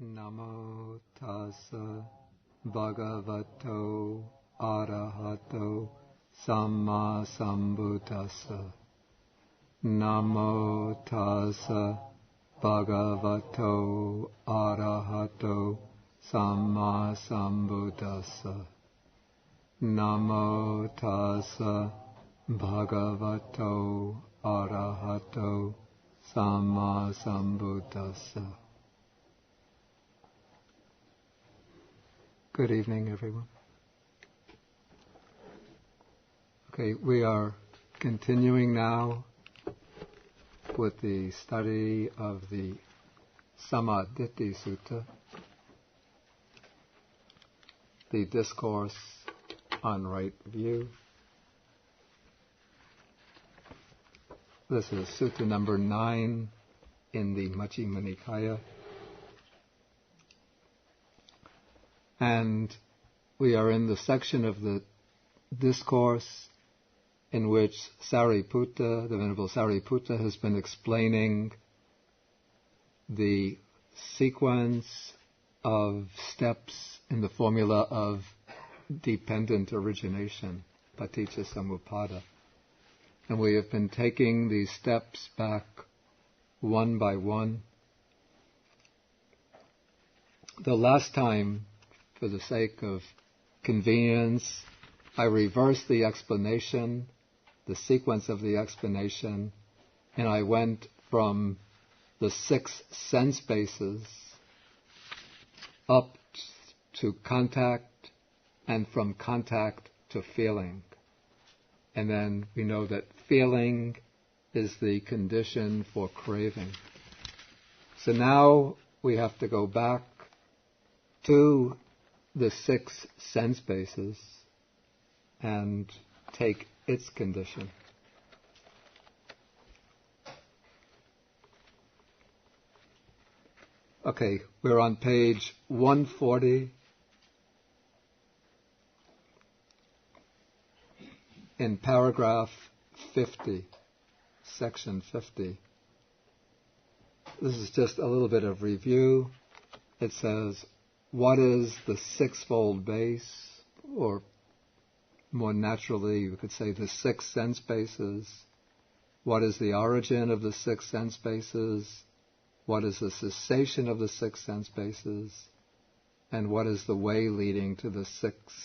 Namo tassa bhagavato arahato sammasambuddhassa. Namo tassa bhagavato arahato sammasambuddhassa. Namo tassa bhagavato arahato sammasambuddhassa. Good evening, everyone. Okay, we are continuing now with the study of the Sammādiṭṭhi Sutta, the discourse on right view. This is Sutta number 9 in the Majjhima Nikaya. And we are in the section of the discourse in which Sāriputta, the venerable Sāriputta, has been explaining the sequence of steps in the formula of dependent origination, paticca samuppada. And we have been taking these steps back one by one. The last time, for the sake of convenience, I reversed the explanation, the sequence of the explanation, and I went from the 6 sense bases up to contact, and from contact to feeling. And then we know that feeling is the condition for craving. So now we have to go back to the 6 sense bases and take its condition. Okay, we're on page 140 in paragraph 50, section 50. This is just a little bit of review. It says, what is the sixfold base, or more naturally you could say the 6 sense bases? What is the origin of the 6 sense bases? What is the cessation of the 6 sense bases? And what is the way leading to the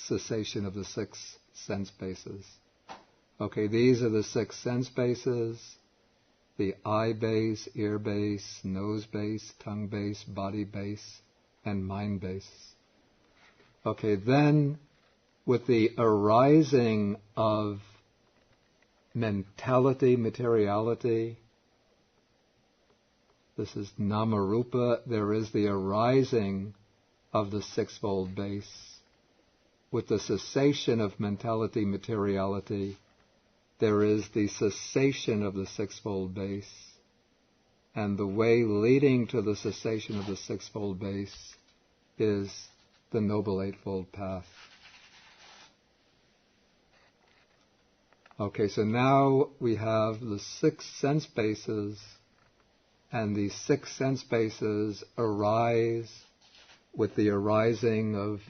cessation of the 6 sense bases? Okay, these are the 6 sense bases: the eye base, ear base, nose base, tongue base, body base, and mind base. Okay, then with the arising of mentality, materiality, this is namarupa, there is the arising of the sixfold base. With the cessation of mentality, materiality, there is the cessation of the sixfold base. And the way leading to the cessation of the sixfold base is the Noble Eightfold Path. Okay, so now we have the 6 sense bases, and these 6 sense bases arise with the arising of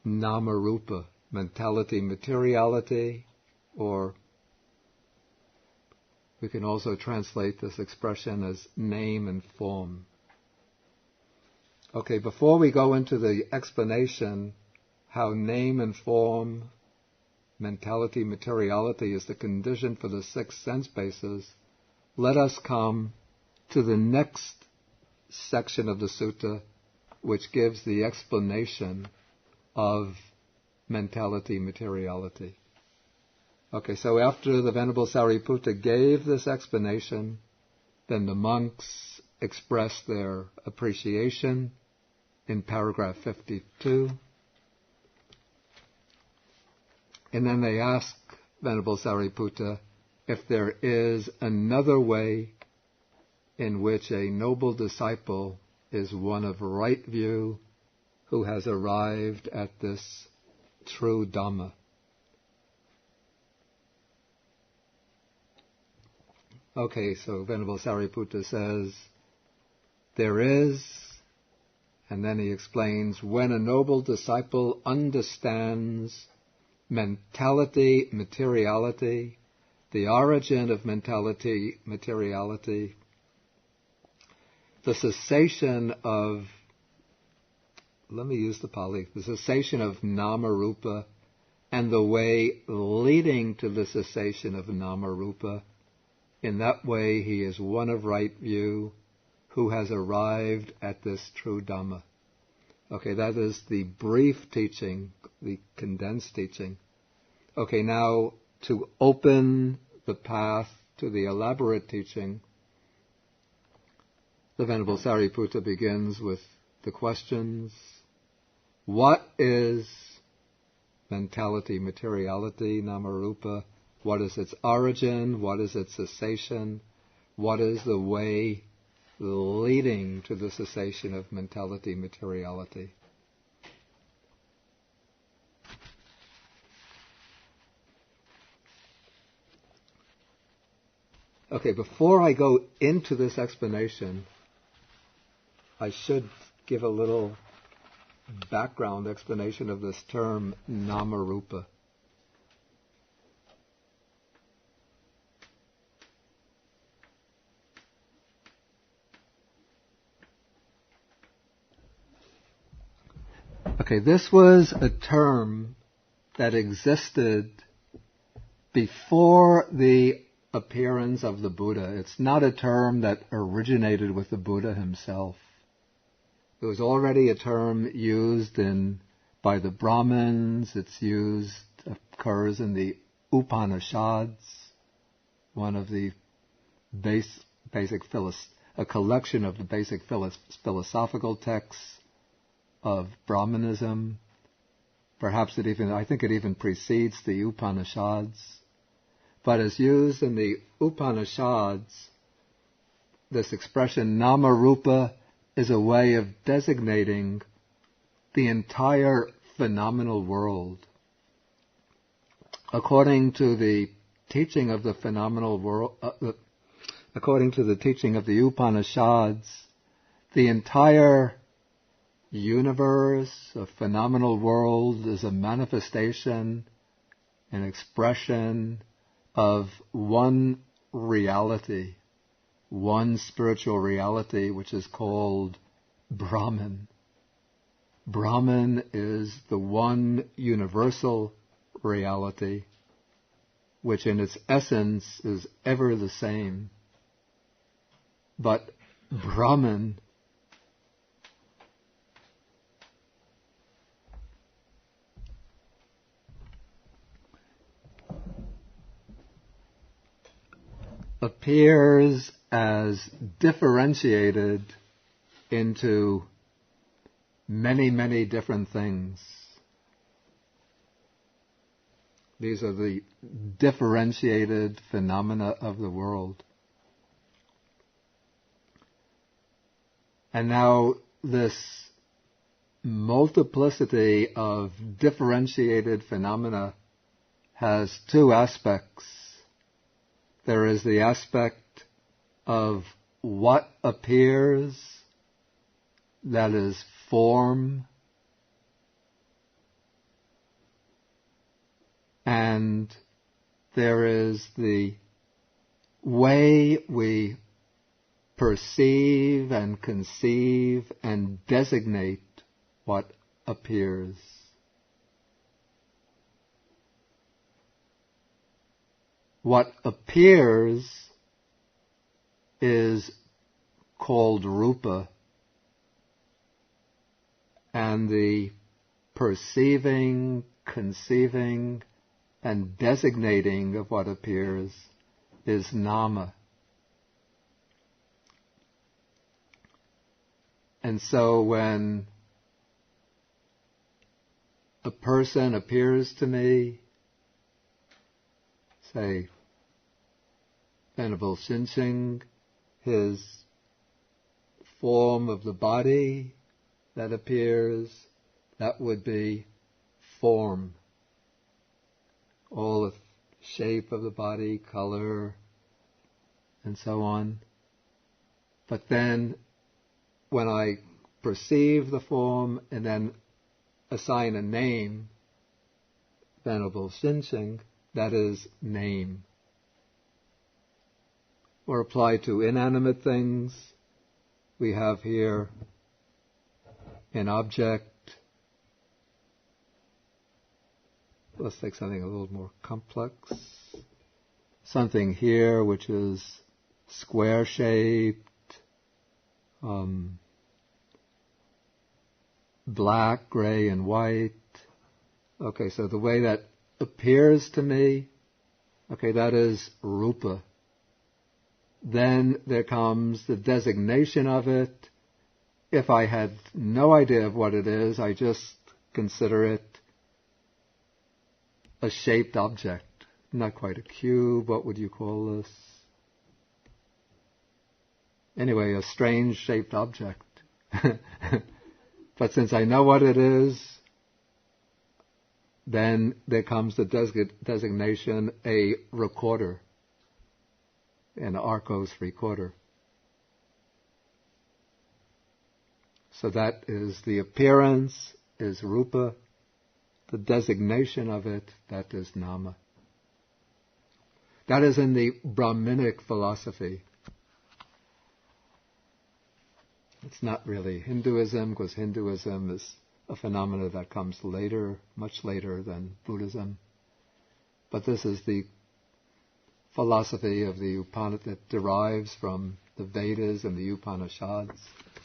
namarupa, mentality, materiality, or we can also translate this expression as name and form. Okay, before we go into the explanation how name and form, mentality, materiality is the condition for the 6 sense bases, let us come to the next section of the sutta, which gives the explanation of mentality, materiality. Okay, so after the Venerable Sāriputta gave this explanation, then the monks expressed their appreciation in paragraph 52. And then they asked Venerable Sāriputta if there is another way in which a noble disciple is one of right view who has arrived at this true Dhamma. Okay, so Venerable Sāriputta says, there is And then he explains, when a noble disciple understands mentality, materiality, the origin of mentality, materiality, the cessation of, let me use the Pali, the cessation of nama-rupa, and the way leading to the cessation of nama-rupa, in that way he is one of right view, who has arrived at this true Dhamma. Okay, that is the brief teaching, the condensed teaching. Okay, now to open the path to the elaborate teaching, the Venerable Sāriputta begins with the questions. What is mentality, materiality, nama-rupa? What is its origin? What is its cessation? What is the way leading to the cessation of mentality, materiality? Okay, before I go into this explanation, I should give a little background explanation of this term, nama-rupa. Okay, this was a term that existed before the appearance of the Buddha. It's not a term that originated with the Buddha himself. It was already a term used by the Brahmins. Occurs in the Upanishads, one of the a collection of the basic philosophical texts of Brahmanism. Perhaps I think it even precedes the Upanishads. But as used in the Upanishads, this expression nama-rupa is a way of designating the entire phenomenal world. According to the teaching of the phenomenal world, according to the teaching of the Upanishads, the entire universe, a phenomenal world, is a manifestation, an expression of one reality, one spiritual reality, which is called Brahman. Brahman is the one universal reality, which in its essence is ever the same. But Brahman appears as differentiated into many, many different things. These are the differentiated phenomena of the world. And now this multiplicity of differentiated phenomena has two aspects. There is the aspect of what appears, that is form, and there is the way we perceive and conceive and designate what appears. What appears is called rupa, and the perceiving, conceiving, and designating of what appears is nama. And so when a person appears to me, say, Venerable Shinsheng, his form of the body that appears, that would be form. All the shape of the body, color, and so on. But then, when I perceive the form and then assign a name, Venerable Shinsheng, that is name. Or apply to inanimate things, we have here an object. Let's take something a little more complex. Something here which is square-shaped, black, gray, and white. Okay, so the way that appears to me, okay, that is rupa. Then there comes the designation of it. If I had no idea of what it is, I just consider it a shaped object. Not quite a cube, what would you call this? Anyway, a strange shaped object. But since I know what it is, then there comes the designation, a recorder, an Arcos recorder. So that is the appearance, is rupa. The designation of it, that is nama. That is in the Brahminic philosophy. It's not really Hinduism, because Hinduism is a phenomena that comes later, much later than Buddhism. But this is the philosophy of the Upanishad that derives from the Vedas and the Upanishads.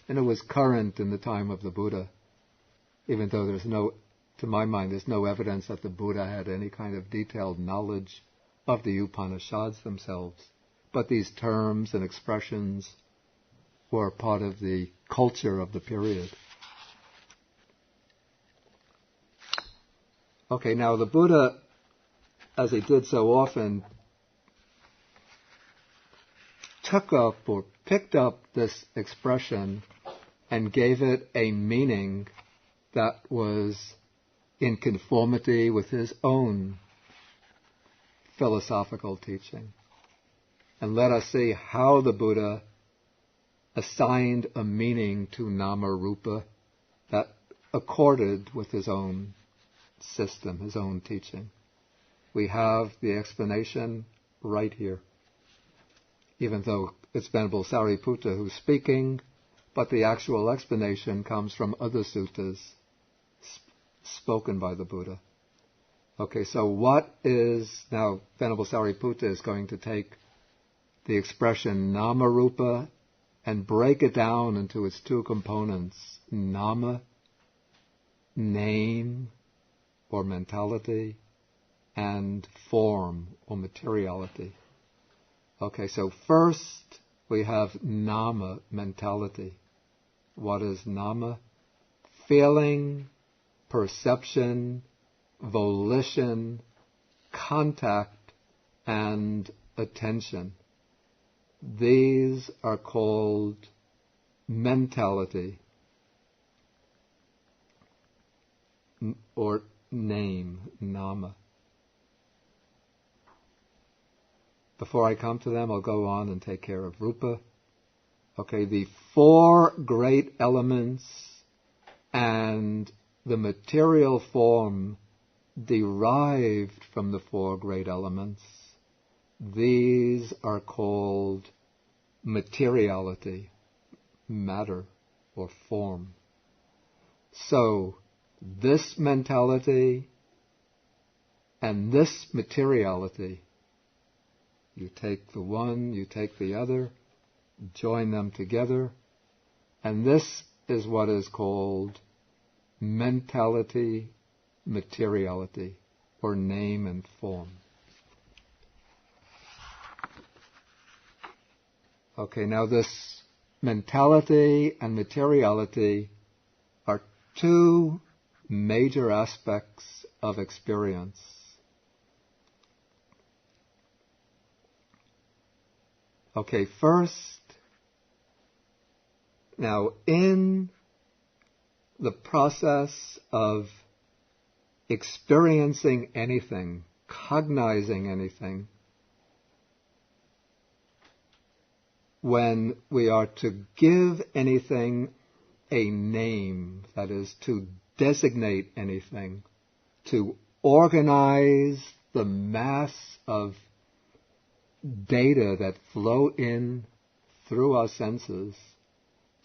And it was current in the time of the Buddha, even though to my mind, there's no evidence that the Buddha had any kind of detailed knowledge of the Upanishads themselves. But these terms and expressions were part of the culture of the period. Okay, now the Buddha, as he did so often, took up or picked up this expression and gave it a meaning that was in conformity with his own philosophical teaching. And let us see how the Buddha assigned a meaning to nama rupa that accorded with his own system, his own teaching. We have the explanation right here. Even though it's Venerable Sāriputta who's speaking, but the actual explanation comes from other suttas spoken by the Buddha. Okay, so what is, now Venerable Sāriputta is going to take the expression nama rupa and break it down into its two components, nama, name or mentality, and form or materiality. Okay, so first we have nama, mentality. What is nama? Feeling, perception, volition, contact, and attention. These are called mentality or name, nama. Before I come to them, I'll go on and take care of rupa. Okay, the four great elements and the material form derived from the four great elements, these are called materiality, matter or form. So, this mentality and this materiality, you take the one, you take the other, join them together, and this is what is called mentality, materiality, or name and form. Okay, now this mentality and materiality are two major aspects of experience. Okay, first, now in the process of experiencing anything, cognizing anything, when we are to give anything a name, that is, to designate anything, to organize the mass of data that flow in through our senses,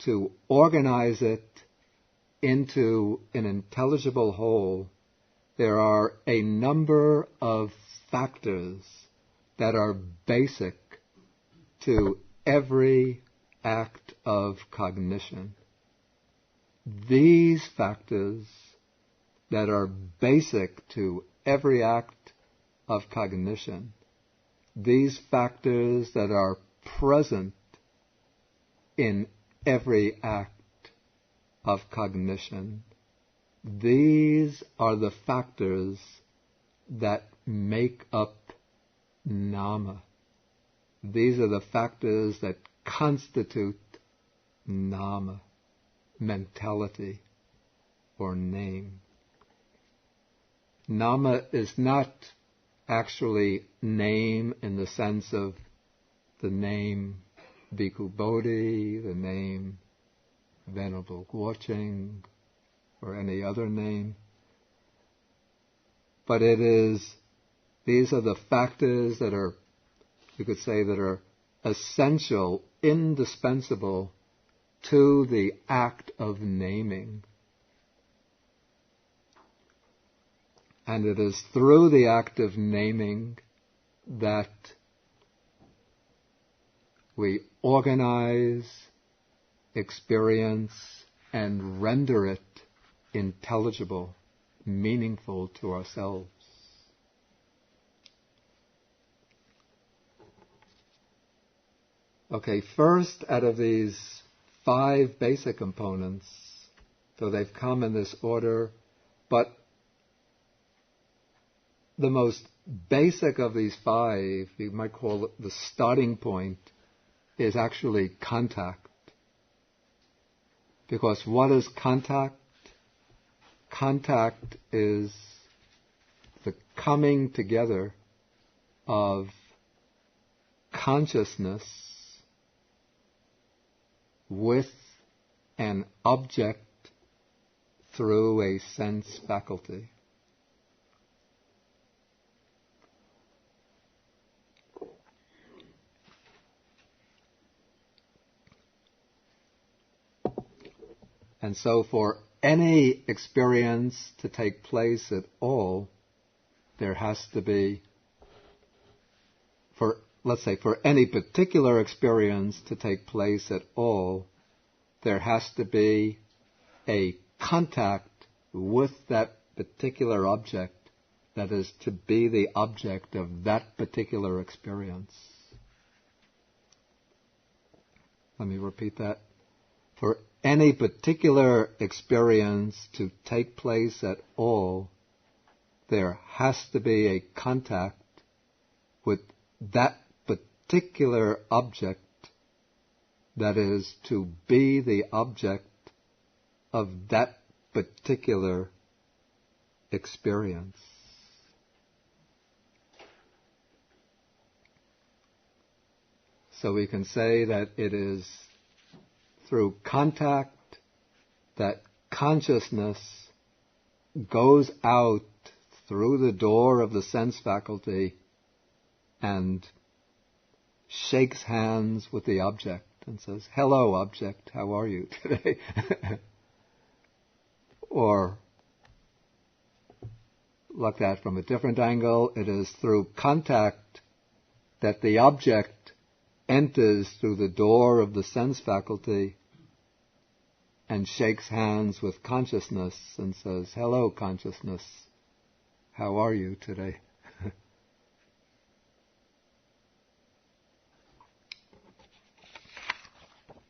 to organize it into an intelligible whole, there are a number of factors that are basic to every act of cognition. These factors that are basic to every act of cognition, these factors that are present in every act of cognition, these are the factors that make up nama. These are the factors that constitute nama, mentality, or name. Nama is not actually name in the sense of the name Bhikkhu Bodhi, the name Venerable Guocheng, or any other name. But these are the factors that are, you could say, that are essential, indispensable to the act of naming. And it is through the act of naming that we organize, experience, and render it intelligible, meaningful to ourselves. Okay, first out of these 5 basic components, so they've come in this order, but the most basic of these 5, you might call it the starting point, is actually contact. Because what is contact? Contact is the coming together of consciousness with an object through a sense faculty. And so for any experience to take place at all, there has to be, let's say, for any particular experience to take place at all, there has to be a contact with that particular object that is to be the object of that particular experience. Let me repeat that. For any particular experience to take place at all, there has to be a contact with that particular object that is to be the object of that particular experience. So we can say that it is through contact that consciousness goes out through the door of the sense faculty and shakes hands with the object and says, "Hello, object, how are you today?" Or, looked at from a different angle, it is through contact that the object enters through the door of the sense faculty and shakes hands with consciousness and says, "Hello, consciousness, how are you today?"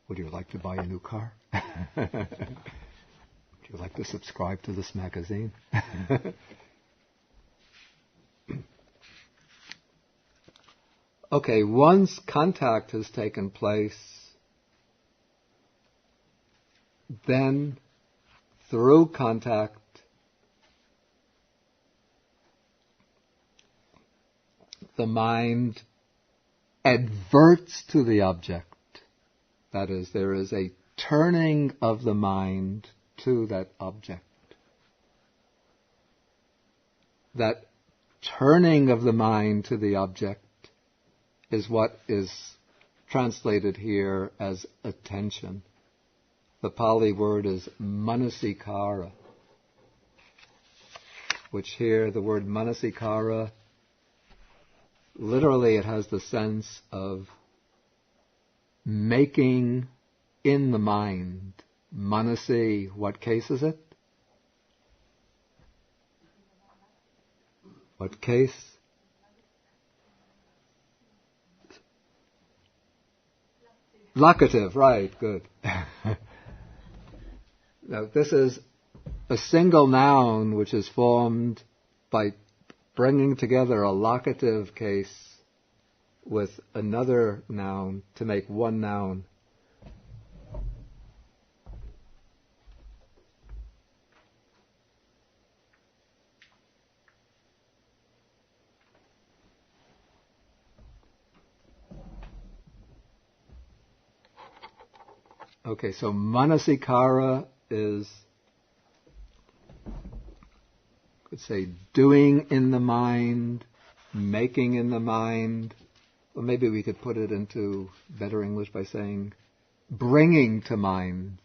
Would you like to buy a new car? Would you like to subscribe to this magazine? Okay, once contact has taken place, then through contact, the mind adverts to the object. That is, there is a turning of the mind to that object. That turning of the mind to the object is what is translated here as attention. The Pali word is manasikara, which here, the word manasikara, literally it has the sense of making in the mind. Manasi, what case is it? What case? Locative, right, good. Now, this is a single noun which is formed by bringing together a locative case with another noun to make one noun. Okay, so manasikara is, could say, doing in the mind, making in the mind, or maybe we could put it into better English by saying bringing to mind.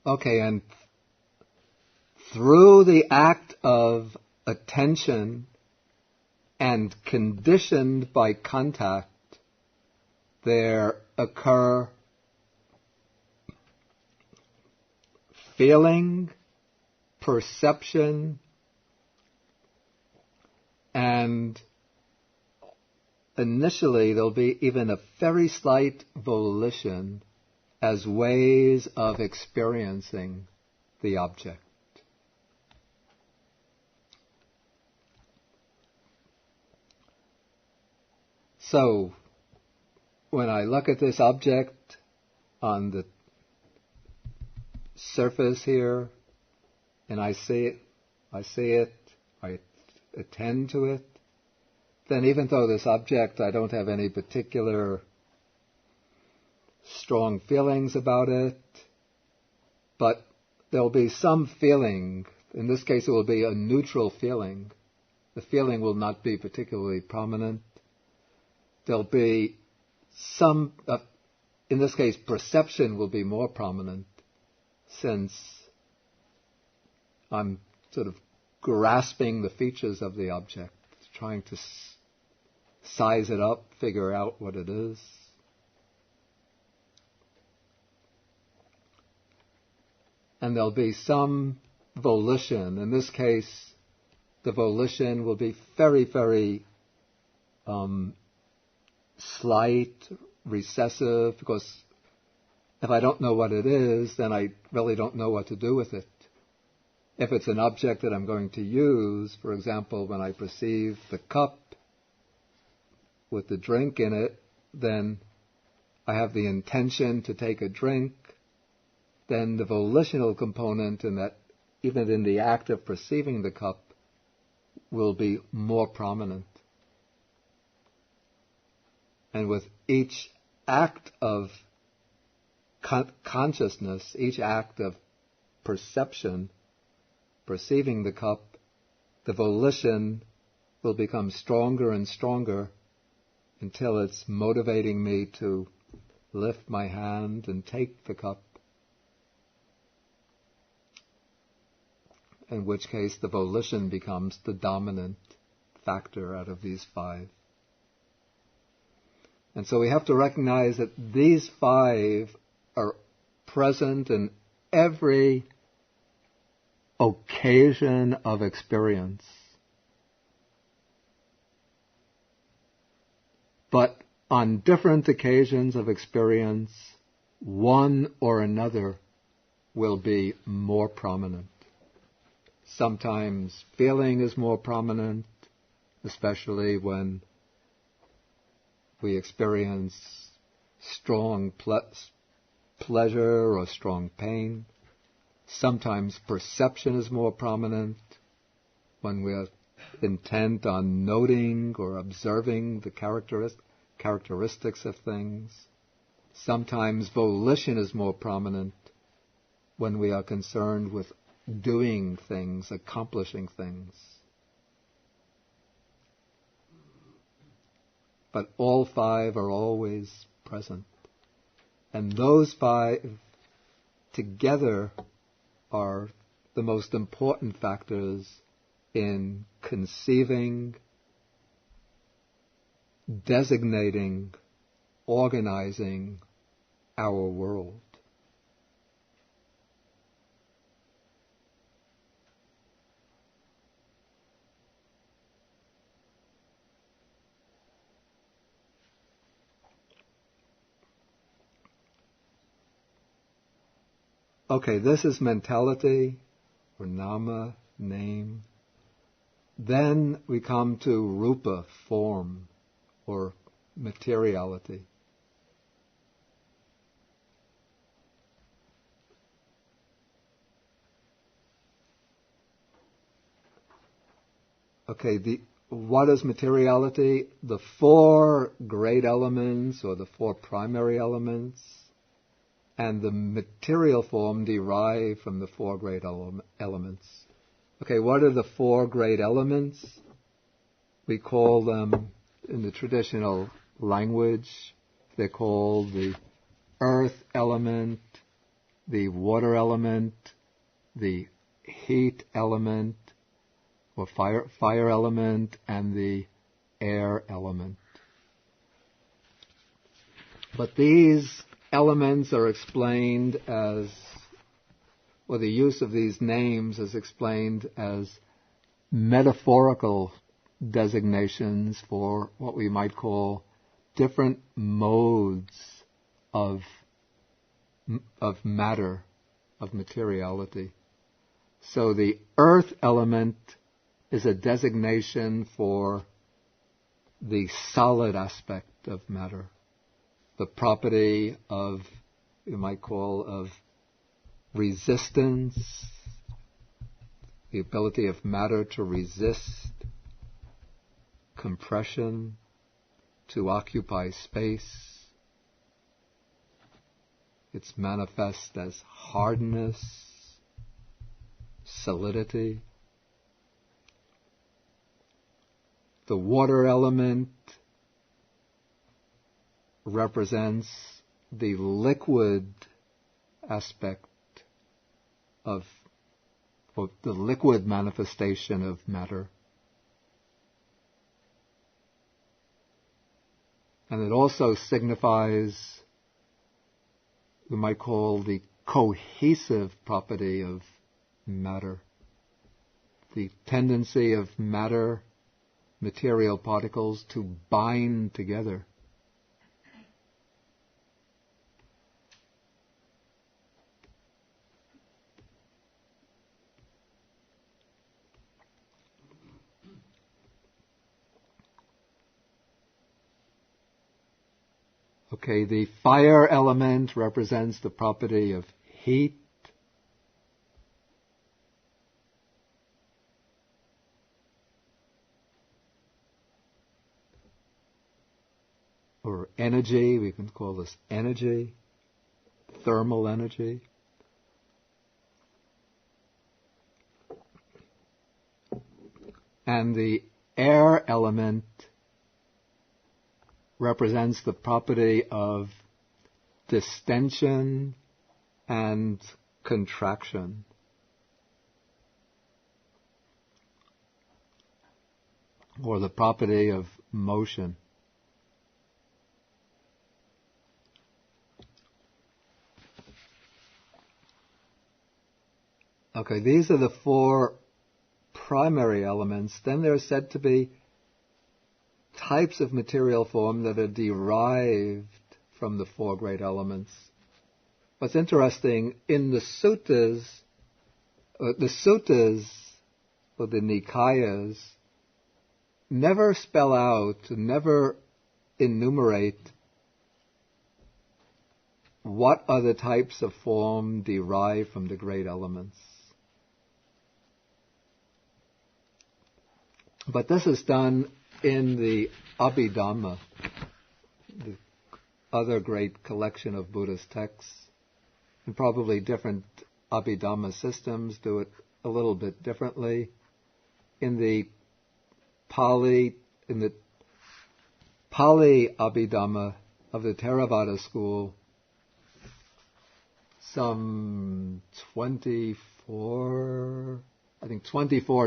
Okay, and through the act of attention and conditioned by contact, there occur feeling, perception, and initially there'll be even a very slight volition as ways of experiencing the object. So, when I look at this object on the surface here, and I see it, I attend to it, then even though this object, I don't have any particular strong feelings about it, but there'll be some feeling. In this case, it will be a neutral feeling. The feeling will not be particularly prominent. There'll be some, in this case, perception will be more prominent, since I'm sort of grasping the features of the object, trying to size it up, figure out what it is. And there'll be some volition. In this case, the volition will be very, very slight, recessive, because if I don't know what it is, then I really don't know what to do with it. If it's an object that I'm going to use, for example, when I perceive the cup with the drink in it, then I have the intention to take a drink, then the volitional component in that, even in the act of perceiving the cup, will be more prominent. And with each act of consciousness, each act of perception, perceiving the cup, the volition will become stronger and stronger until it's motivating me to lift my hand and take the cup. In which case the volition becomes the dominant factor out of these five. And so we have to recognize that these five are present in every occasion of experience. But on different occasions of experience, one or another will be more prominent. Sometimes feeling is more prominent, especially when we experience strong pleasure or strong pain. Sometimes perception is more prominent when we are intent on noting or observing the characteristics of things. Sometimes volition is more prominent when we are concerned with doing things, accomplishing things. But all five are always present. And those five together are the most important factors in conceiving, designating, organizing our world. Okay, this is mentality, or nama, name. Then we come to rupa, form, or materiality. Okay, what is materiality? The four great elements, or the four primary elements, and the material form derived from the four great elements. Okay, what are the four great elements? We call them, in the traditional language, they're called the earth element, the water element, the heat element, or fire element, and the air element. But these elements are explained as, or the use of these names is explained as metaphorical designations for what we might call different modes of matter, of materiality. So the earth element is a designation for the solid aspect of matter, the property of, you might call, of resistance, the ability of matter to resist compression, to occupy space. It's manifest as hardness, solidity. The water element represents the liquid aspect of, or the liquid manifestation of matter. And it also signifies, we might call, the cohesive property of matter. The tendency of matter, material particles, to bind together. Okay, the fire element represents the property of heat. Or energy, we can call this energy, thermal energy. And the air element represents the property of distension and contraction. Or the property of motion. Okay, these are the four primary elements. Then there are said to be types of material form that are derived from the four great elements. What's interesting, in the suttas, or the Nikayas, never spell out, never enumerate what are the types of form derived from the great elements. But this is done in the Abhidhamma, the other great collection of Buddhist texts, and probably different Abhidhamma systems do it a little bit differently. In the Pali Abhidhamma of the Theravada school, some 24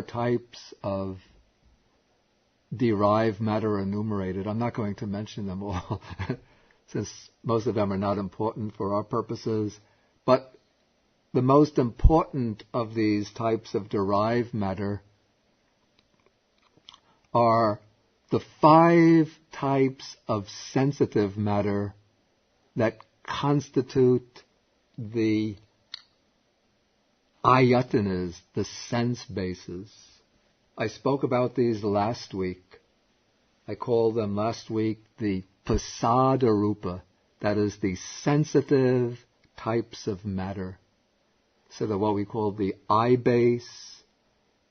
types of derived matter enumerated. I'm not going to mention them all, since most of them are not important for our purposes. But the most important of these types of derived matter are the 5 types of sensitive matter that constitute the ayatanas, the sense bases. I spoke about these last week. I called them last week the pasada rupa, that is the sensitive types of matter. So that what we call the eye base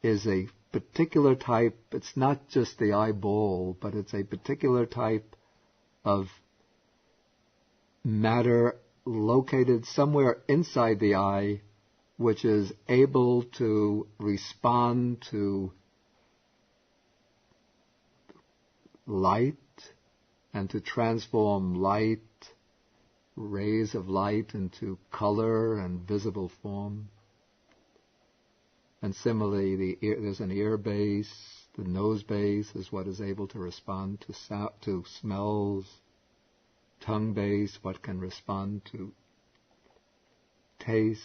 is a particular type. It's not just the eyeball, but it's a particular type of matter located somewhere inside the eye, which is able to respond to light and to transform light, rays of light, into color and visible form. And similarly, there's an ear base. The nose base is what is able to respond to smells. Tongue base, what can respond to taste.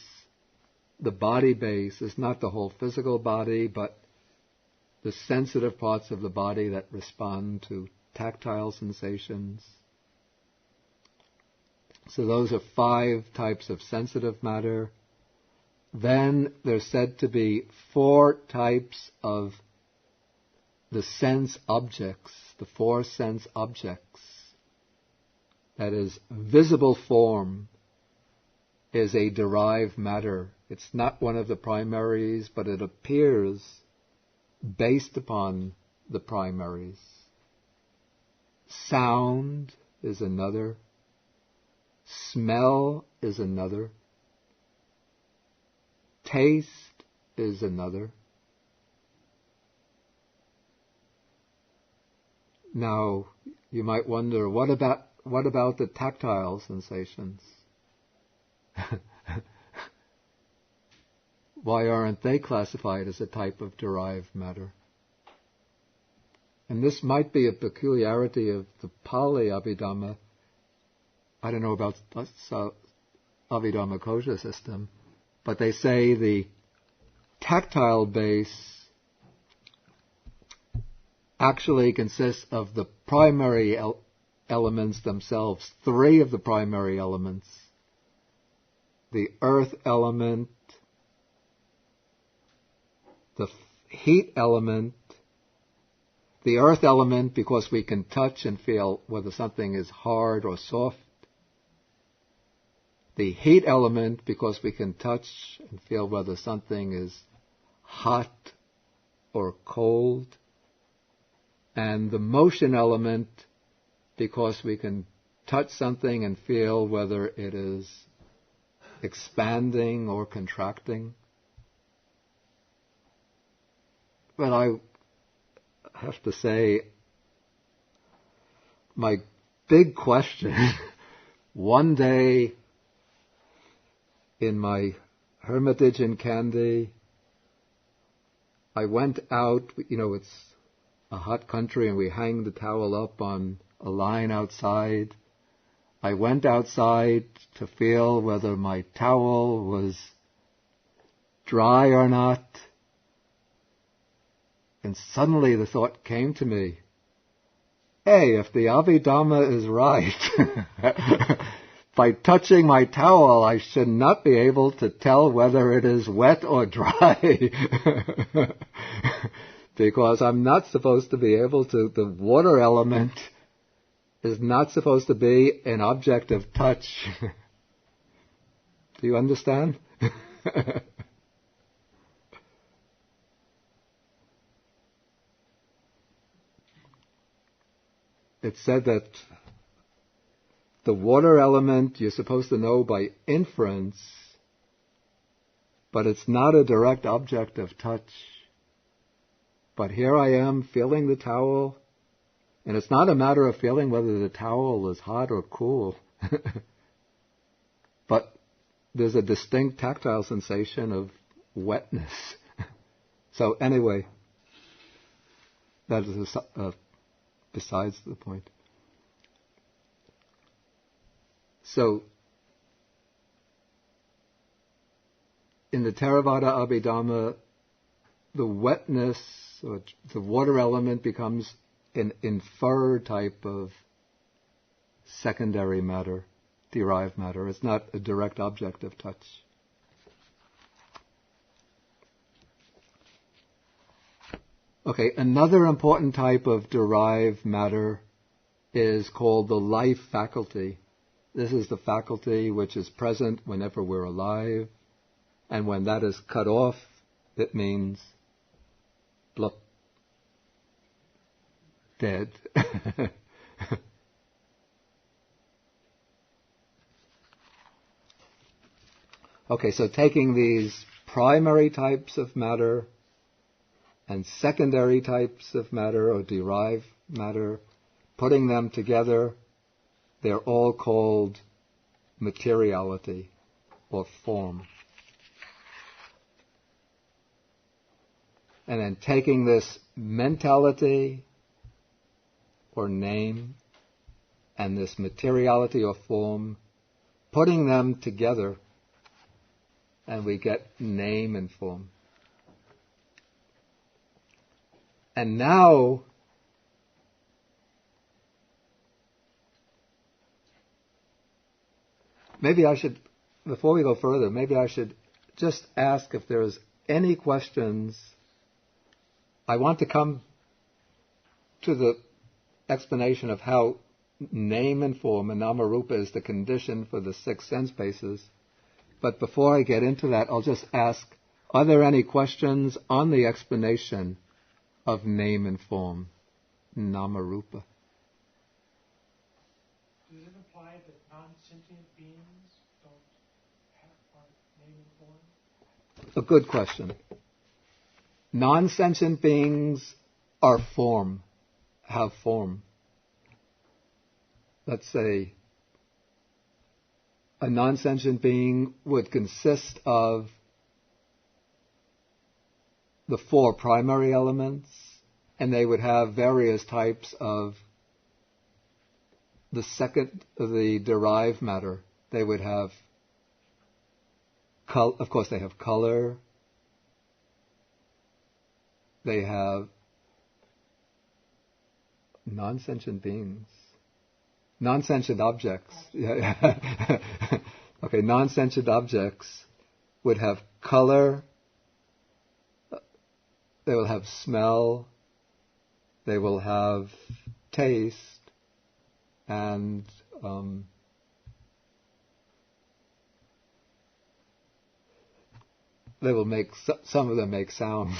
The body base is not the whole physical body, but the sensitive parts of the body that respond to tactile sensations. So those are 5 types of sensitive matter. Then there's said to be 4 types of the sense objects, the 4 sense objects. That is, visible form is a derived matter. It's not one of the primaries, but it appears based upon the primaries. Sound is another. Smell is another. Taste is another. Now, you might wonder, what about the tactile sensations? Why aren't they classified as a type of derived matter? And this might be a peculiarity of the Pali Abhidhamma. I don't know about Abhidhamma Kosha system, but they say the tactile base actually consists of the primary elements themselves, 3 of the primary elements. The earth element, the heat element, the earth element because we can touch and feel whether something is hard or soft. The heat element because we can touch and feel whether something is hot or cold. And the motion element because we can touch something and feel whether it is expanding or contracting. But I have to say, my big question, one day in my hermitage in Kandy, I went out, it's a hot country and we hang the towel up on a line outside. I went outside to feel whether my towel was dry or not. And suddenly the thought came to me, hey, if the Abhidhamma is right, by touching my towel, I should not be able to tell whether it is wet or dry. Because I'm not supposed to be able to, the water element is not supposed to be an object of touch. Do you understand? It's said that the water element you're supposed to know by inference, but it's not a direct object of touch. But here I am feeling the towel, and it's not a matter of feeling whether the towel is hot or cool, but there's a distinct tactile sensation of wetness. So anyway, that is besides the point. So, in the Theravada Abhidhamma, the wetness, or the water element, becomes an inferred type of secondary matter, derived matter. It's not a direct object of touch. Okay, another important type of derived matter is called the life faculty. This is the faculty which is present whenever we're alive, and when that is cut off, it means blup, dead. Okay, so taking these primary types of matter and secondary types of matter or derived matter, putting them together, they're all called materiality or form. And then taking this mentality or name and this materiality or form, putting them together, and we get name and form. And now, maybe I should, before we go further, maybe I should just ask if there's any questions. I want to come to the explanation of how name and form and namarupa is the condition for the six sense bases. But before I get into that, I'll just ask, are there any questions on the explanation of name and form, namarupa? Does it imply that non-sentient beings don't have name and form? A good question. Non-sentient beings are form, have form. Let's say a non-sentient being would consist of the four primary elements, and they would have various types of the derived matter. They would have, of course, they have color. They have non-sentient beings. Non-sentient objects. Okay, non-sentient objects would have color, they will have smell, they will have taste, and they will make, some of them make sounds.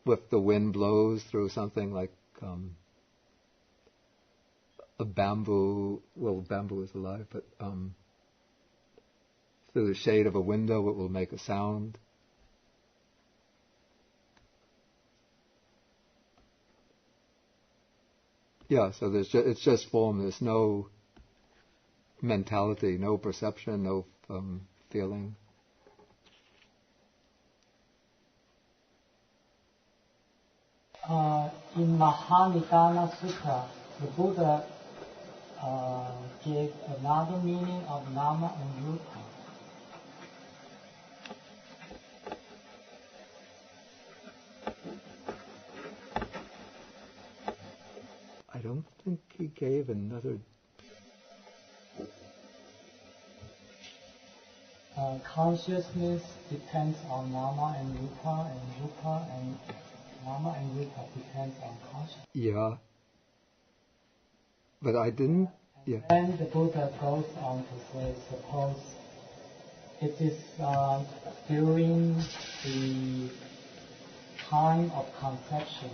If the wind blows through something like a bamboo, well, bamboo is alive, but through the shade of a window it will make a sound. Yeah, so it's just form. There's no mentality, no perception, no feeling. In Mahanidana Sutta, the Buddha gave another meaning of nama and rupa. I don't think he gave another. Consciousness depends on nama and rupa and nama and rupa depends on consciousness. Yeah. But I didn't Yeah. And the Buddha goes on to say, suppose it is during the time of conception.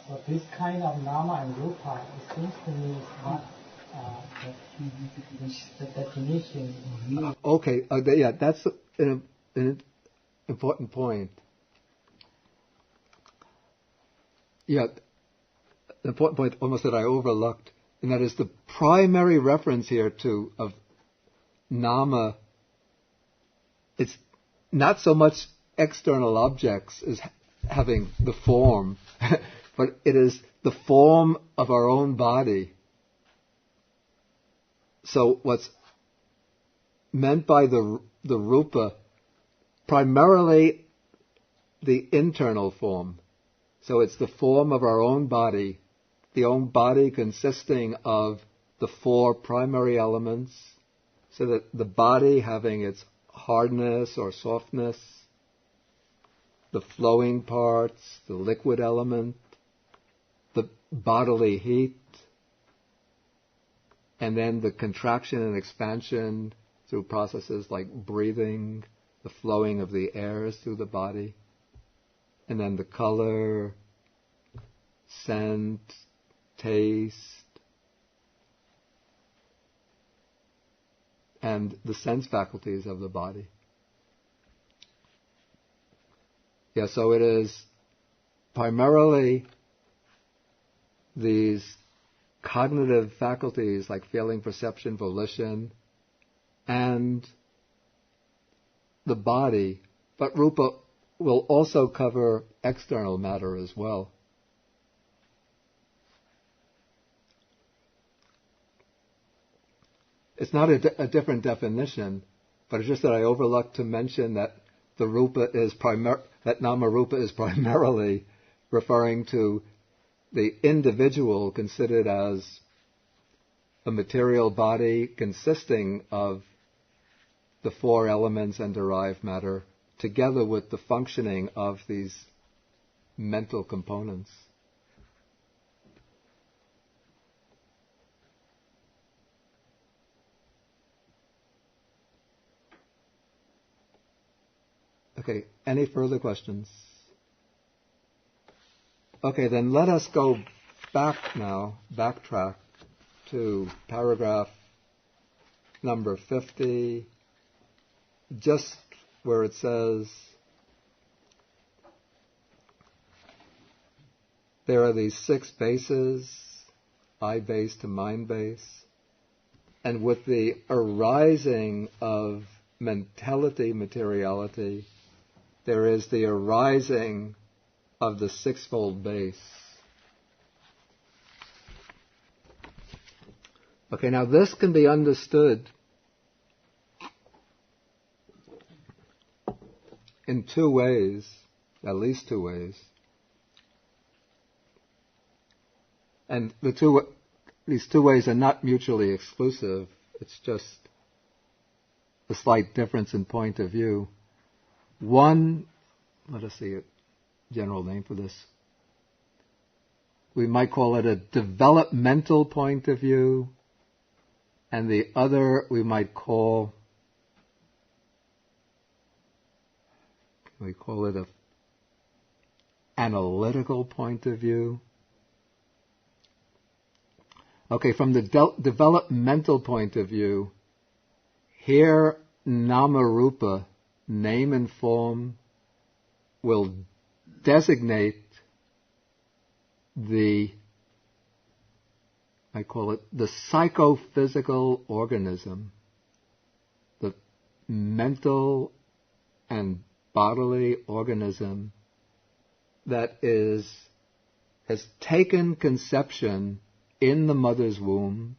So this kind of nama and rupa, it seems to me, is not the definition. Okay, yeah, that's an important point. Yeah, an important point almost that I overlooked, and that is the primary reference here of nama. It's not so much external objects as having the form, but it is the form of our own body. So what's meant by the rupa, primarily the internal form. So it's the form of our own body, the own body consisting of the four primary elements, so that the body having its hardness or softness, the flowing parts, the liquid element, the bodily heat, and then the contraction and expansion through processes like breathing, the flowing of the airs through the body, and then the color, scent, taste, and the sense faculties of the body. Yeah, so it is primarily these cognitive faculties like feeling, perception, volition, and the body, but rupa will also cover external matter as well. It's not a different definition, but it's just that I overlooked to mention that the rupa is that nama rupa is primarily referring to the individual considered as a material body consisting of the four elements and derived matter, together with the functioning of these mental components. Okay, any further questions? Okay, then let us go backtrack to paragraph number 50, just where it says, there are these 6 bases, I base to mind base, and with the arising of mentality, materiality, there is the arising of the 6-fold base. Okay, now this can be understood in 2 ways, at least 2 ways. And these 2 ways are not mutually exclusive. It's just a slight difference in point of view. One, let us see a general name for this. We might call it a developmental point of view, and the other we might call it a analytical point of view. Okay, from the developmental point of view, here nama rupa, name and form, will designate I call it the psychophysical organism, the mental and bodily organism that has taken conception in the mother's womb,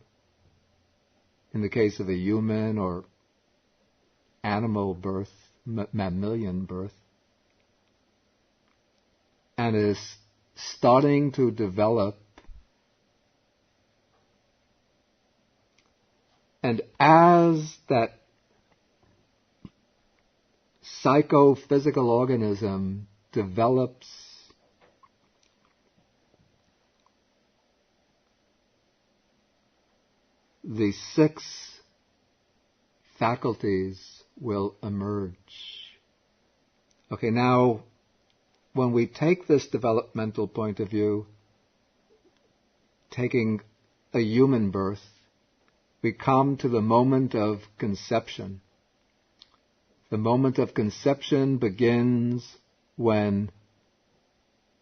in the case of a human or animal birth, mammalian birth, and is starting to develop. And as that psychophysical organism develops, the 6 faculties will emerge. Okay, now, when we take this developmental point of view, taking a human birth, we come to the moment of conception. The moment of conception begins when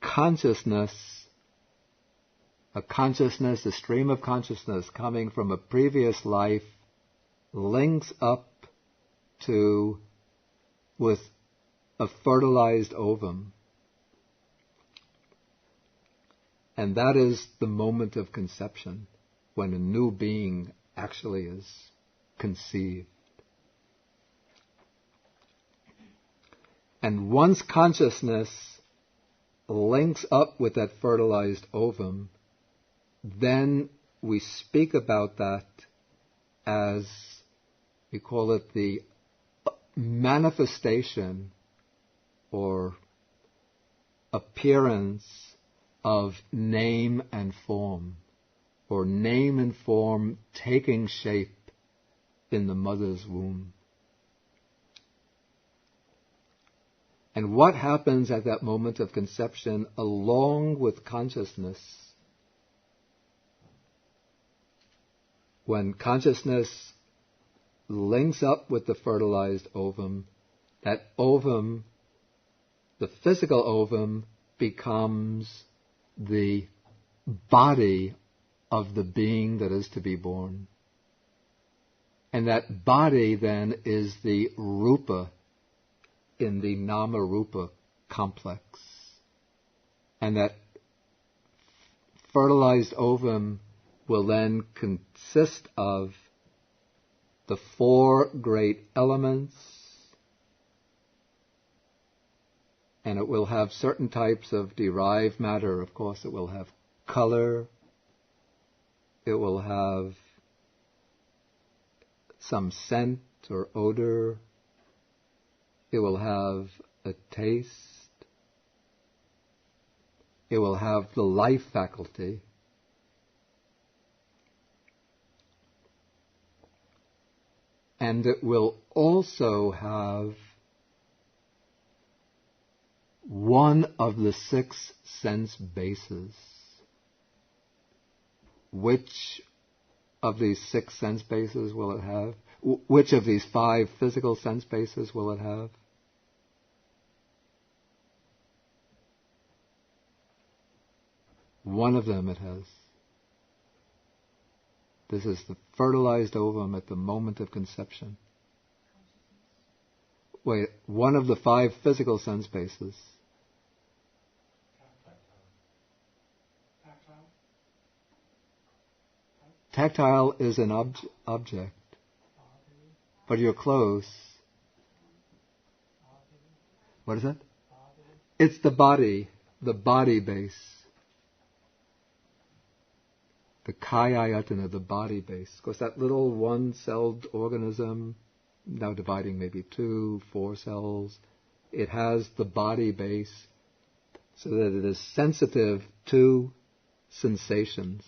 consciousness, a stream of consciousness coming from a previous life, links up with a fertilized ovum. And that is the moment of conception, when a new being actually is conceived. And once consciousness links up with that fertilized ovum, then we speak about that as, we call it the manifestation or appearance of name and form, or name and form taking shape in the mother's womb. And what happens at that moment of conception along with consciousness? When consciousness links up with the fertilized ovum, that ovum, the physical ovum, becomes the body of the being that is to be born. And that body then is the rupa in the nama-rupa complex. And that fertilized ovum will then consist of the 4 great elements, and it will have certain types of derived matter. Of course, it will have color, it will have some scent or odor, it will have a taste, it will have the life faculty, and it will also have one of the 6 sense bases. Which of these 6 sense bases will it have? Which of these 5 physical sense bases will it have? One of them it has. This is the fertilized ovum at the moment of conception. Wait, one of the 5 physical sense bases. Tactile is an object, but you're close. What is it? It's the body base. The kaya-ayatana, the body base. Of course, that little one-celled organism, now dividing maybe 2, 4 cells, it has the body base so that it is sensitive to sensations.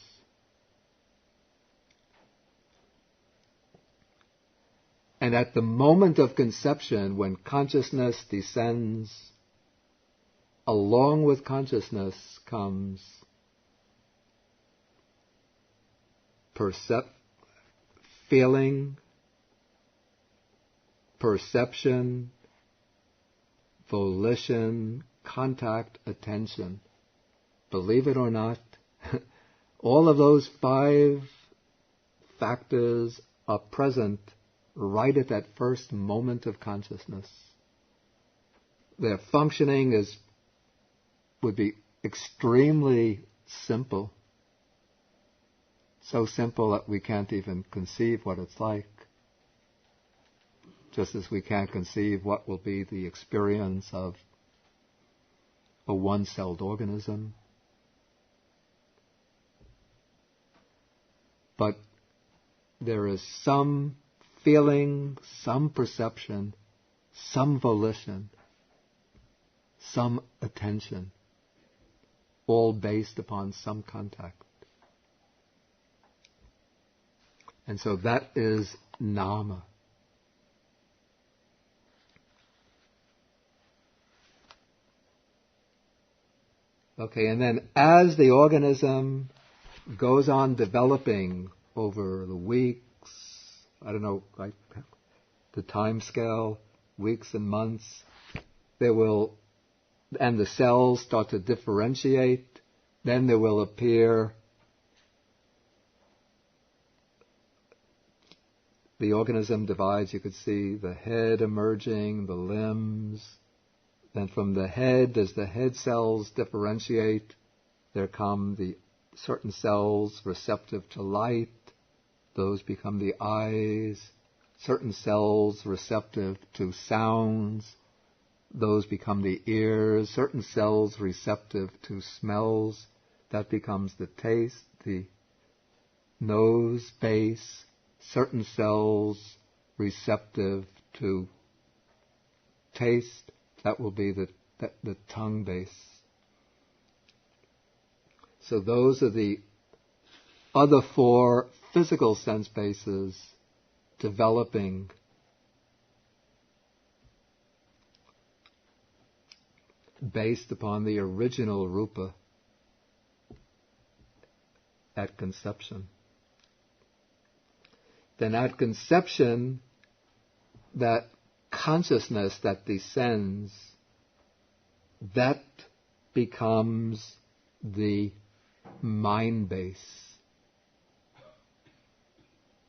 And at the moment of conception, when consciousness descends, along with consciousness comes feeling, perception, volition, contact, attention. Believe it or not, all of those 5 factors are present right at that first moment of consciousness. Their functioning would be extremely simple. So simple that we can't even conceive what it's like. Just as we can't conceive what will be the experience of a one-celled organism. But there is some feeling, some perception, some volition, some attention, all based upon some contact. And so that is nama. Okay, and then as the organism goes on developing over the weeks, I don't know, like the time scale, weeks and months, and the cells start to differentiate, then there will appear the organism divides. You could see the head emerging, the limbs. Then from the head, as the head cells differentiate, there come the certain cells receptive to light. Those become the eyes. Certain cells receptive to sounds. Those become the ears. Certain cells receptive to smells. That becomes the taste, the nose, base. Certain cells receptive to taste. That will be the tongue base. So those are the other four physical sense bases developing. Based upon the original rupa at conception. Then at conception, that consciousness that descends, that becomes the mind base.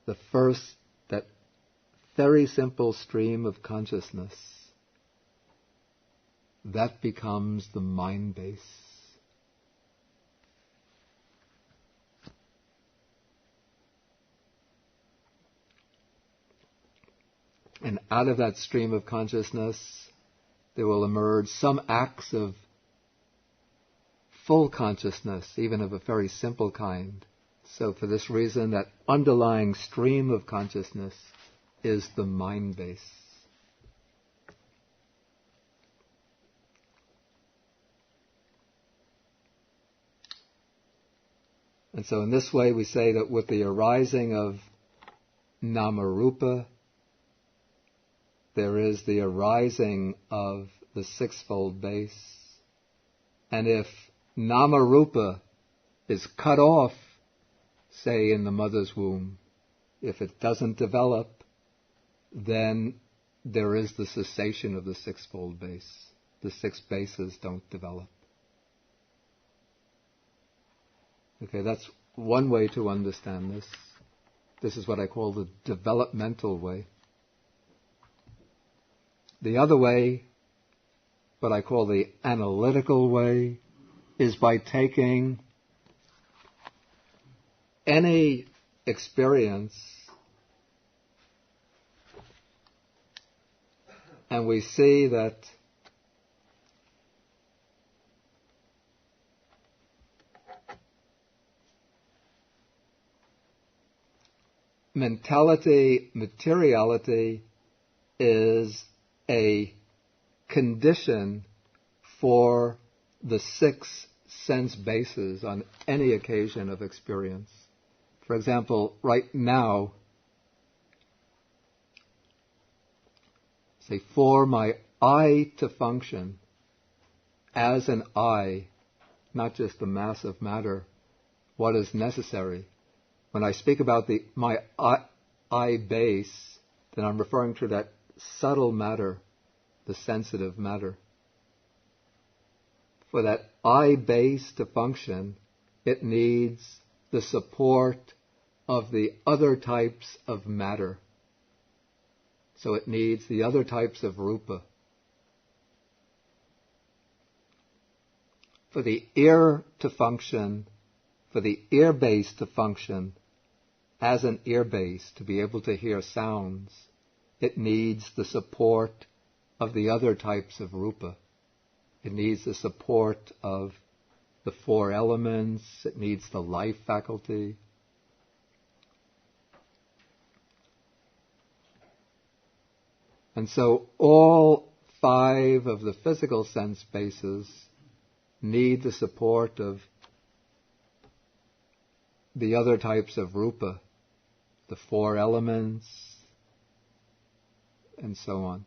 The first, that very simple stream of consciousness, that becomes the mind base. And out of that stream of consciousness, there will emerge some acts of full consciousness, even of a very simple kind. So for this reason, that underlying stream of consciousness is the mind base. And so in this way we say that with the arising of Namarupa, there is the arising of the sixfold base. And if Namarupa is cut off, say in the mother's womb, if it doesn't develop, then there is the cessation of the sixfold base. The six bases don't develop. Okay, that's one way to understand this. This is what I call the developmental way. The other way, what I call the analytical way, is by taking any experience and we see that mentality, materiality is a condition for the six sense bases on any occasion of experience. For example, right now, say for my I to function as an I, not just the mass of matter, what is necessary? When I speak about my I base, then I'm referring to that subtle matter, the sensitive matter. For that I base to function, it needs the support of the other types of matter. So it needs the other types of rupa. For the ear to function, for the ear base to function as an ear base, to be able to hear sounds, it needs the support of the other types of rupa. It needs the support of the four elements. It needs the life faculty. And so all five of the physical sense bases need the support of the other types of rupa the four elements, and so on.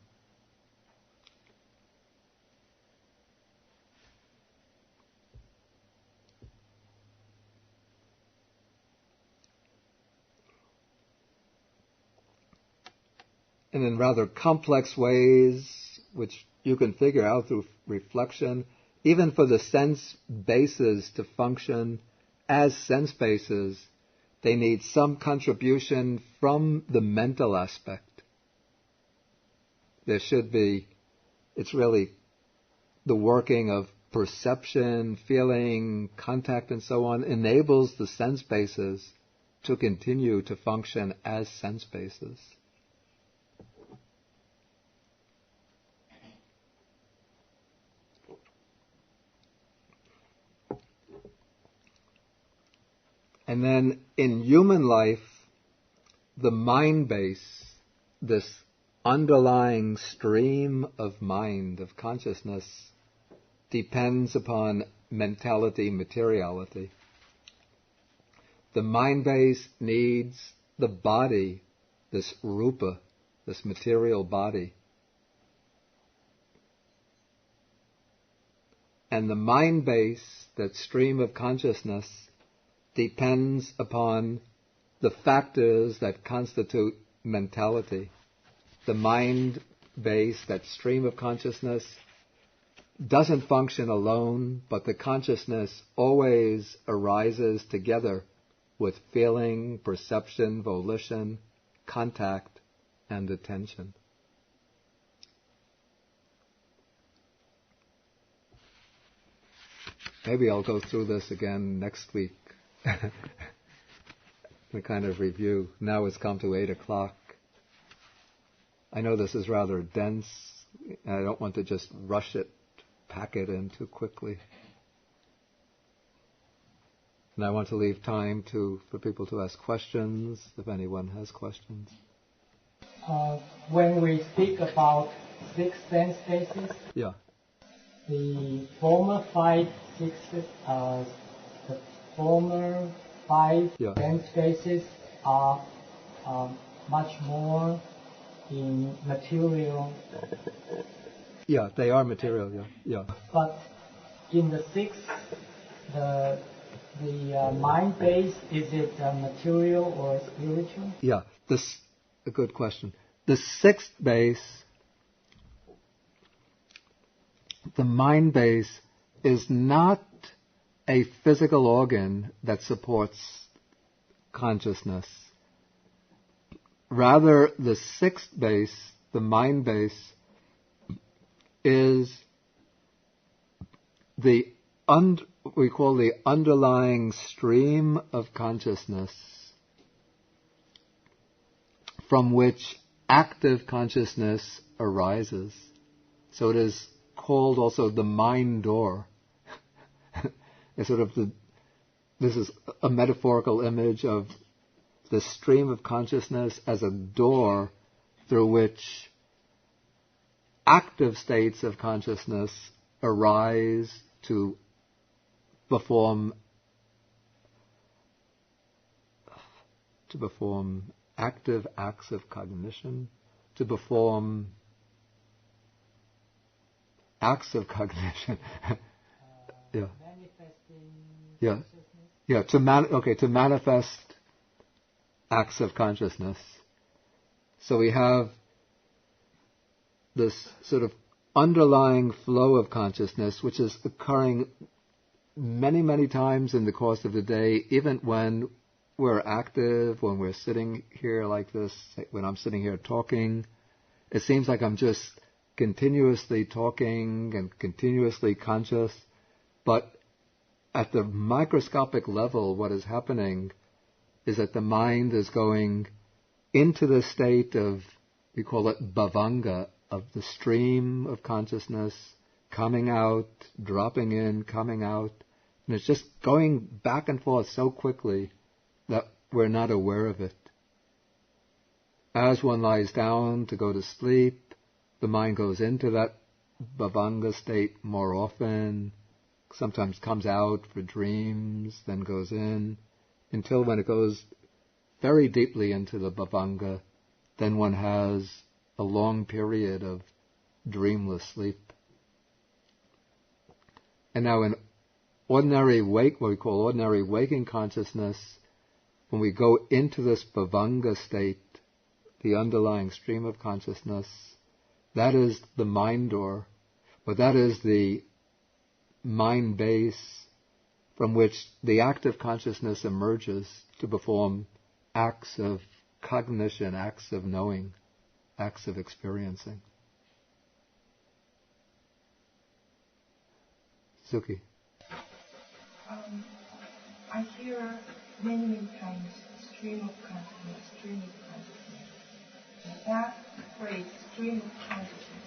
And in rather complex ways, which you can figure out through reflection, even for the sense bases to function as sense bases, they need some contribution from the mental aspect. There should be, it's really the working of perception, feeling, contact, and so on enables the sense bases to continue to function as sense bases. And then in human life, the mind base, this underlying stream of mind, of consciousness, depends upon mentality, materiality. The mind base needs the body, this rupa, this material body. And the mind base, that stream of consciousness, depends upon the factors that constitute mentality. The mind base, that stream of consciousness, doesn't function alone, but the consciousness always arises together with feeling, perception, volition, contact, and attention. Maybe I'll go through this again next week. The kind of review. Now it's come to 8 o'clock. I know this is rather dense, and I don't want to just rush it, pack it in too quickly. And I want to leave time for people to ask questions, if anyone has questions. When we speak about 6 sense bases, Yeah. the former 5 sense bases are much more in material. Yeah, they are material, yeah. But in the 6th, the mind base, is it material or spiritual? Yeah, this a good question. The 6th base, the mind base, is not a physical organ that supports consciousness. Rather, the 6th base, the mind base, is we call the underlying stream of consciousness from which active consciousness arises. So it is called also the mind door. This is a metaphorical image of the stream of consciousness as a door through which active states of consciousness arise to perform active acts of cognition, to perform acts of cognition. Yeah. Manifesting Yeah. consciousness? Yeah, to manifest acts of consciousness. So we have this sort of underlying flow of consciousness which is occurring many, many times in the course of the day, even when we're active, when we're sitting here like this, when I'm sitting here talking. It seems like I'm just continuously talking and continuously conscious, but at the microscopic level, what is happening is that the mind is going into the state of, we call it bhavanga, of the stream of consciousness, coming out, dropping in, coming out, and it's just going back and forth so quickly that we're not aware of it. As one lies down to go to sleep, the mind goes into that bhavanga state more often, sometimes comes out for dreams, then goes in, until when it goes very deeply into the bhavanga, then one has a long period of dreamless sleep. And now in ordinary what we call ordinary waking consciousness, when we go into this bhavanga state, the underlying stream of consciousness, that is the mind door, or that is the mind base from which the active consciousness emerges to perform acts of cognition, acts of knowing, acts of experiencing. Suki. I hear many times stream of consciousness, stream of consciousness. And that phrase, stream of consciousness,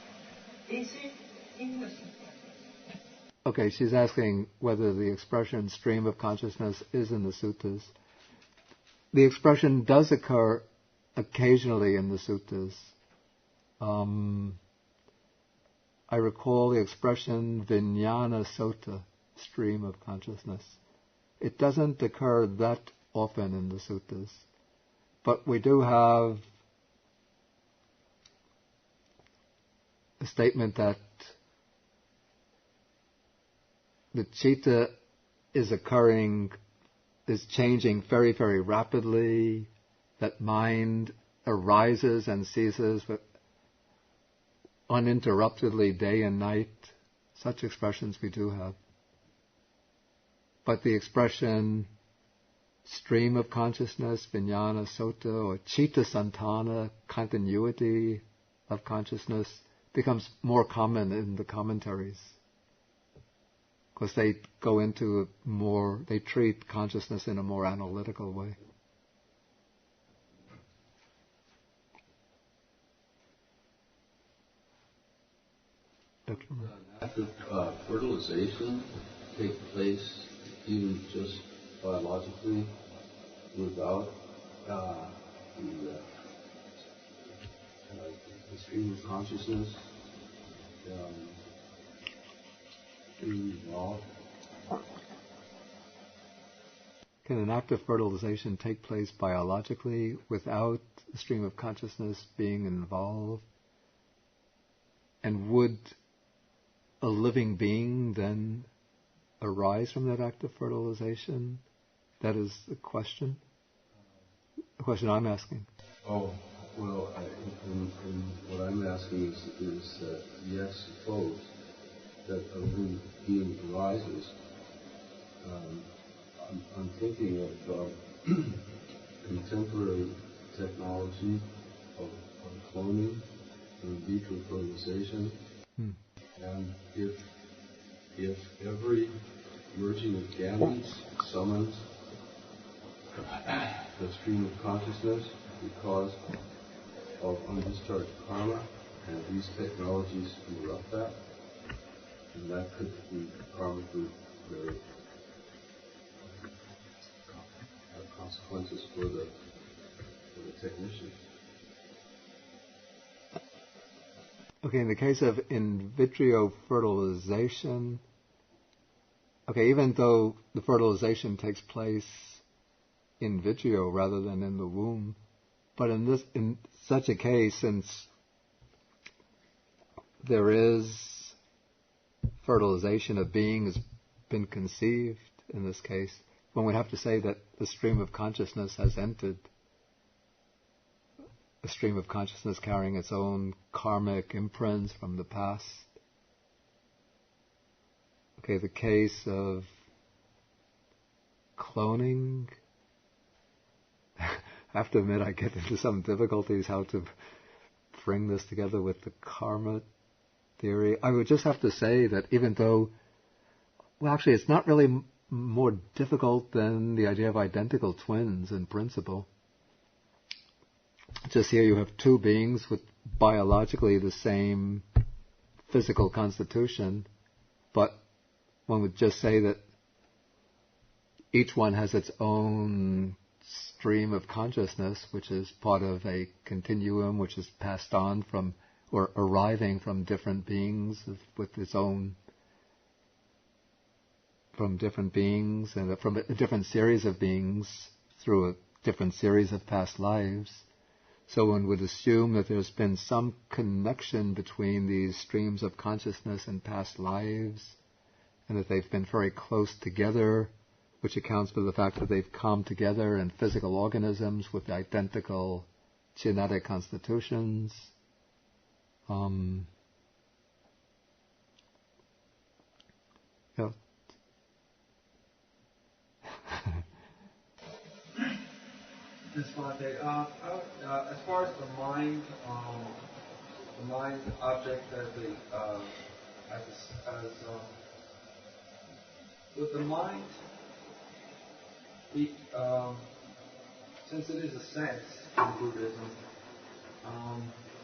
is it in the Sutta? Okay, she's asking whether the expression stream of consciousness is in the suttas. The expression does occur occasionally in the suttas. I recall the expression vijnana sota, stream of consciousness. It doesn't occur that often in the suttas, but we do have a statement that the citta is changing very, very rapidly, that mind arises and ceases uninterruptedly day and night. Such expressions we do have. But the expression stream of consciousness, vijnana sota, or citta santana, continuity of consciousness, becomes more common in the commentaries. Because they go into they treat consciousness in a more analytical way. Active fertilization take place even just biologically without the stream of consciousness being involved. Can an act of fertilization take place biologically without the stream of consciousness being involved? And would a living being then arise from that act of fertilization? That is the question. The question I'm asking. Oh, well, and what I'm asking is that, yes, suppose that a living being arises. I'm thinking of contemporary technology of cloning and in vitro fertilization. And if every merging of gametes summons the stream of consciousness because of undischarged karma, and these technologies interrupt that, and that could be karmically very have consequences for the technician. Okay, in the case of in vitro fertilization, even though the fertilization takes place in vitro rather than in the womb, but in such a case, since there is fertilization, a being has been conceived in this case, one would have to say that the stream of consciousness has entered, a stream of consciousness carrying its own karmic imprints from the past. Okay, the case of cloning, I have to admit I get into some difficulties how to bring this together with the karma theory. I would just have to say that even though, actually it's not really more difficult than the idea of identical twins in principle. Just here you have two beings with biologically the same physical constitution, but one would just say that each one has its own stream of consciousness, which is part of a continuum which is passed on from, or arriving from different beings with its own, from different beings and from a different series of beings through a different series of past lives. So one would assume that there's been some connection between these streams of consciousness and past lives, and that they've been very close together, which accounts for the fact that they've come together in physical organisms with identical genetic constitutions. Yeah. As far as the mind's object with the mind, since it is a sense in Buddhism,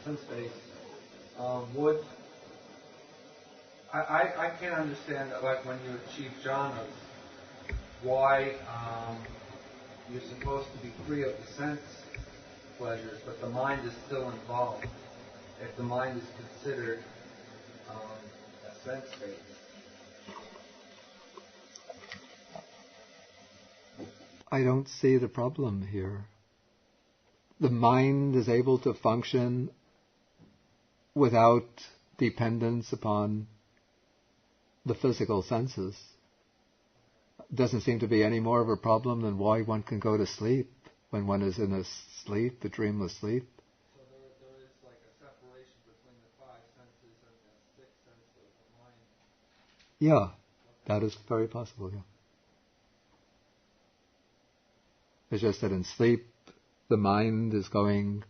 sense-based, I can't understand that, like when you achieve jhanas, why you're supposed to be free of the sense pleasures, but the mind is still involved. If the mind is considered a sense-based. I don't see the problem here. The mind is able to function without dependence upon the physical senses. Doesn't seem to be any more of a problem than why one can go to sleep when one is in a sleep, the dreamless sleep. So there is like a separation between the five senses and the sixth sense of the mind. Yeah, that is very possible, yeah. It's just that in sleep, the mind is going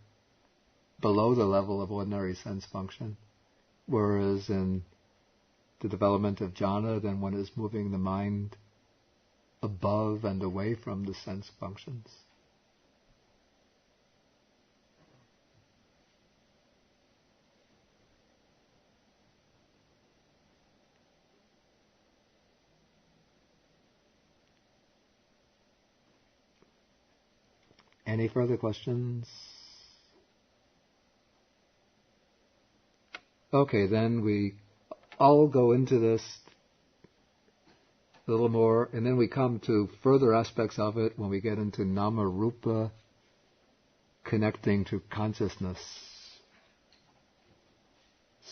below the level of ordinary sense function, whereas in the development of jhana, then one is moving the mind above and away from the sense functions. Any further questions? Okay, then I'll go into this a little more, and then we come to further aspects of it when we get into nama rupa, connecting to consciousness.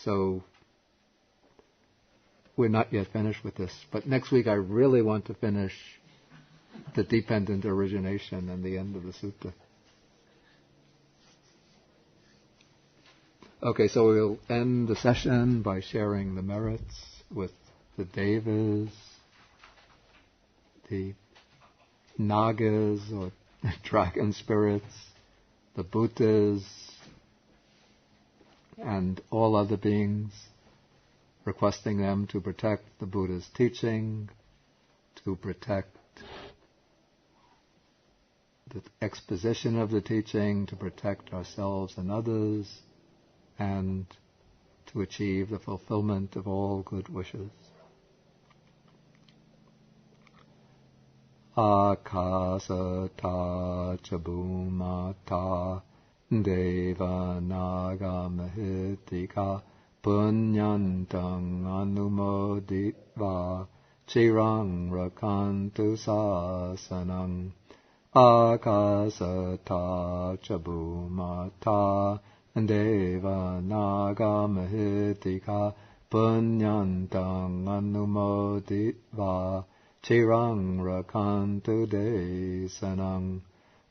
So we're not yet finished with this, but next week I really want to finish the dependent origination and the end of the sutta. Okay, so we'll end the session by sharing the merits with the devas, the nagas or dragon spirits, the Bhutas, and all other beings, requesting them to protect the Buddha's teaching, to protect the exposition of the teaching, to protect ourselves and others, and to achieve the fulfillment of all good wishes. Akasata chabumata deva naga mahitika punyantang anumoditva chirang rakantu sasanang. Akasata chabumata deva naga mahitika punyantang anumoditva chirang rakantu desanang.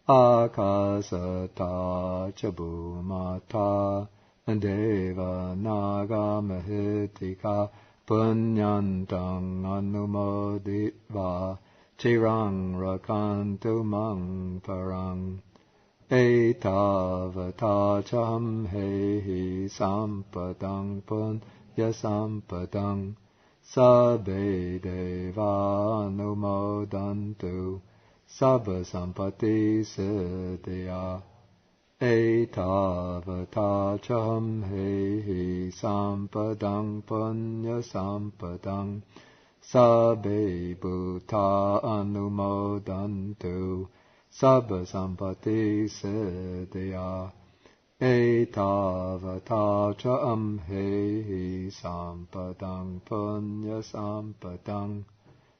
Akasata chabumata deva naga mahitika punyantang anumoditva chirang rakantu mang parang. Etavata cham hehi sampadang punya sampadang sabbe deva anumodantu sabba sampati siddhya. Etavata cham hehi sampadang punya sampadang sabbe bhuta anumodantu sabba sampati siddhya. Etavata cham hehi sampadang punya sampadang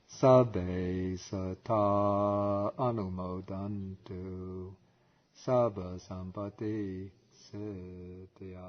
Sabbe sata anumodantu. Sabba sampati siddhya.